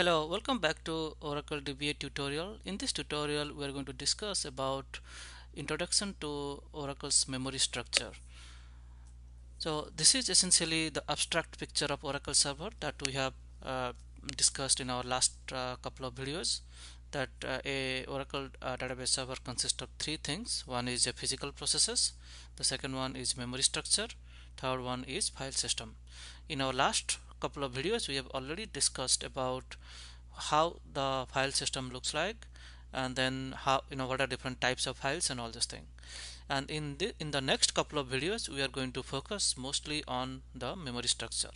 Hello, welcome back to Oracle DBA tutorial. In this tutorial, we are going to discuss about introduction to Oracle's memory structure. So this is essentially the abstract picture of Oracle server that we have discussed in our last couple of videos. That a Oracle database server consists of three things. One is a physical processes, the second one is memory structure, third one is file system. In our last couple of videos, we have already discussed about how the file system looks like, and then how what are different types of files and all this thing. And in the next couple of videos, we are going to focus mostly on the memory structure,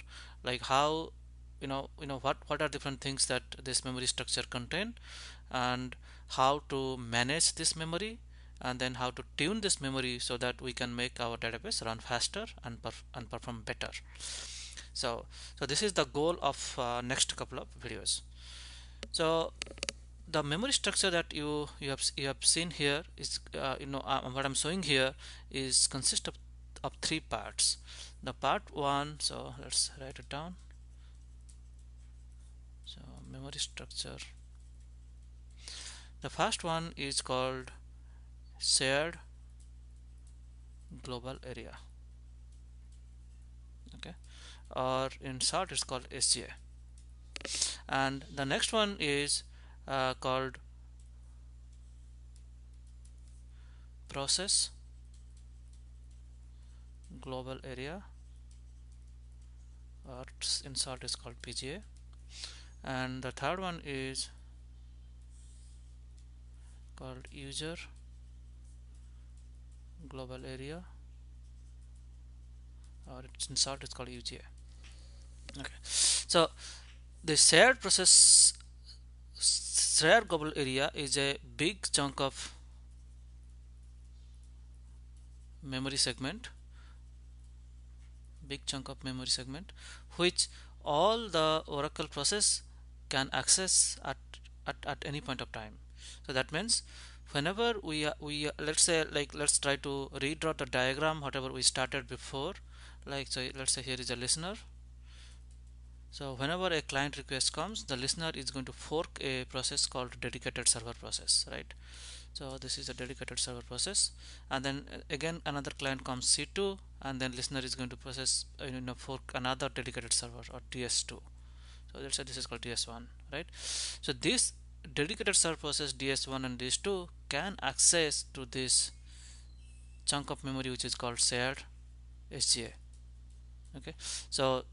like how what are different things that this memory structure contain, and how to manage this memory, and then how to tune this memory so that we can make our database run faster and perform better. So this is the goal of next couple of videos. So the memory structure that you have seen here is what I'm showing here is consist of three parts. The part one, so let's write it down. So memory structure, the first one is called shared global area, okay, or in short it's called SGA. And the next one is called process global area, or in short is called PGA. And the third one is called user global area, or it's in short it's called UGA. Okay, so the shared global area is a big chunk of memory segment, which all the Oracle process can access at any point of time. So that means whenever let's say, like, let's try to redraw the diagram whatever we started before. Like, so let's say here is a listener. So whenever a client request comes, the listener is going to fork a process called dedicated server process, right? So this is a dedicated server process, and then again another client comes C2, and then listener is going to process fork another dedicated server, or DS2. So let's say this is called DS1, right? So this dedicated server process DS1 and DS2 can access to this chunk of memory which is called shared SGA. Okay, so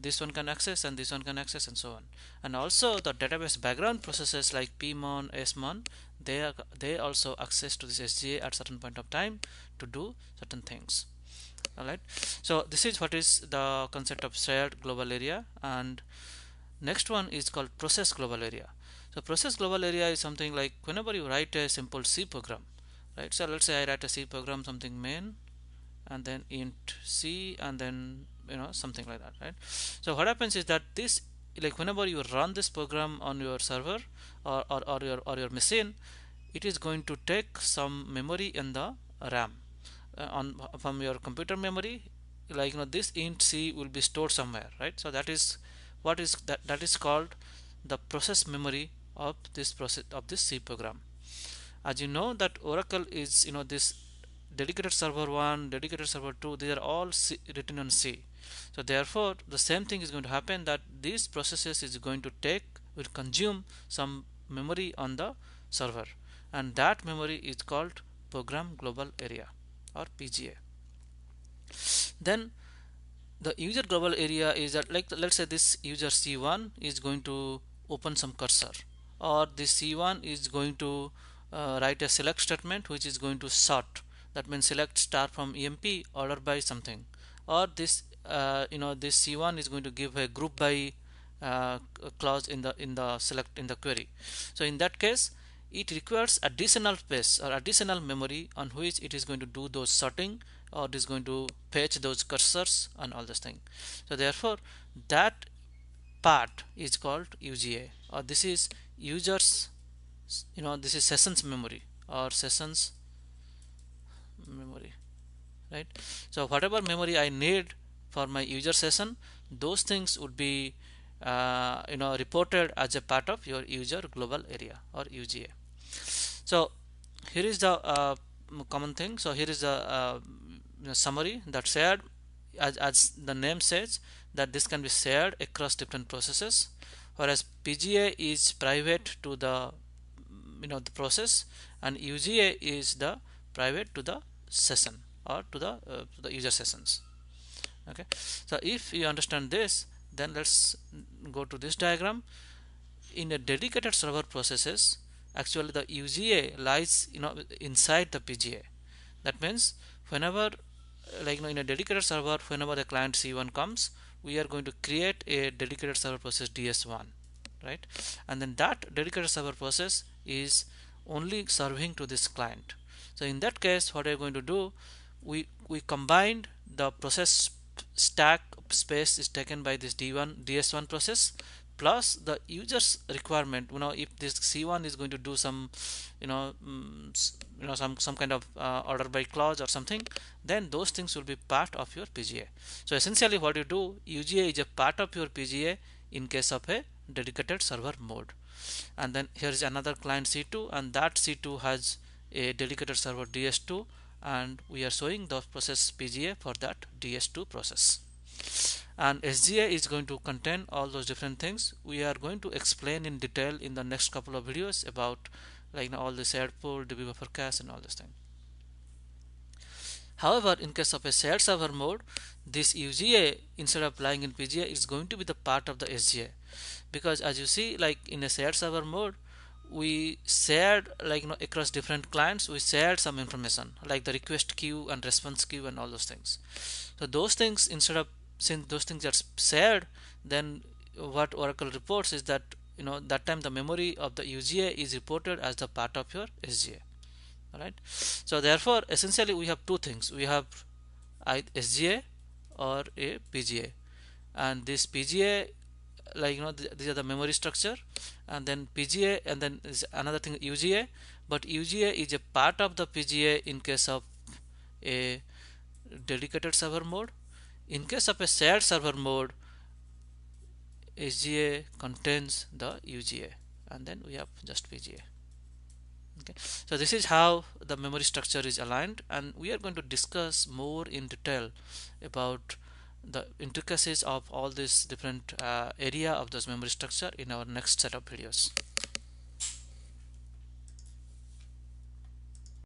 this one can access and this one can access and so on. And also the database background processes like pmon, smon, they also access to this SGA at certain point of time to do certain things. All right, so this is what is the concept of shared global area. And next one is called process global area. So process global area is something like whenever you write a simple C program, right? So let's say I write a C program, something main and then int C, and then something like that, right? So what happens is that this, like, whenever you run this program on your server or your machine, it is going to take some memory in the RAM on from your computer memory. Like, this int C will be stored somewhere, right? So that is what is that is called the process memory of this C program. As you know that Oracle is this dedicated server 1, dedicated server 2, these are all written on C. So therefore the same thing is going to happen, that these processes is going to will consume some memory on the server, and that memory is called program global area, or PGA. Then the user global area is that, like, let's say this user C1 is going to open some cursor, or this C1 is going to write a select statement which is going to sort, that means select star from EMP order by something, or this this C1 is going to give a group by clause in the select in the query. So in that case it requires additional space or additional memory on which it is going to do those sorting, or it is going to fetch those cursors and all this thing. So therefore that part is called UGA, or this is users, this is sessions memory or sessions memory, right? So whatever memory I need for my user session, those things would be reported as a part of your user global area or UGA. So here is the common thing. So here is the summary that shared, as the name says, that this can be shared across different processes, whereas PGA is private to the the process, and UGA is the private to the session or to the user sessions. Okay, so if you understand this, then let's go to this diagram. In a dedicated server processes, actually the UGA lies inside the PGA. That means whenever in a dedicated server, whenever the client C1 comes, we are going to create a dedicated server process DS1, right? And then that dedicated server process is only serving to this client. So in that case, what we are going to do, we combined the process stack space is taken by this DS1 process plus the user's requirement. If this C1 is going to do some some kind of order by clause or something, then those things will be part of your PGA. So essentially what you do, UGA is a part of your PGA in case of a dedicated server mode. And then here is another client C2, and that C2 has a dedicated server DS2, and we are showing the process PGA for that DS2 process. And SGA is going to contain all those different things. We are going to explain in detail in the next couple of videos about all the shared pool, DB buffer cache, and all this thing. However, in case of a shared server mode, this UGA, instead of lying in PGA, is going to be the part of the SGA, because as you see, in a shared server mode, we shared across different clients, we shared some information like the request queue and response queue and all those things. So those things, since those things are shared, then what Oracle reports is that that time the memory of the UGA is reported as the part of your SGA. Alright, so therefore essentially we have two things. We have SGA or a PGA, and this PGA, these are the memory structure, and then PGA, and then is another thing, UGA. But UGA is a part of the PGA in case of a dedicated server mode. In case of a shared server mode, SGA contains the UGA, and then we have just PGA. Okay, so this is how the memory structure is aligned, and we are going to discuss more in detail about the intricacies of all these different area of this memory structure in our next set of videos.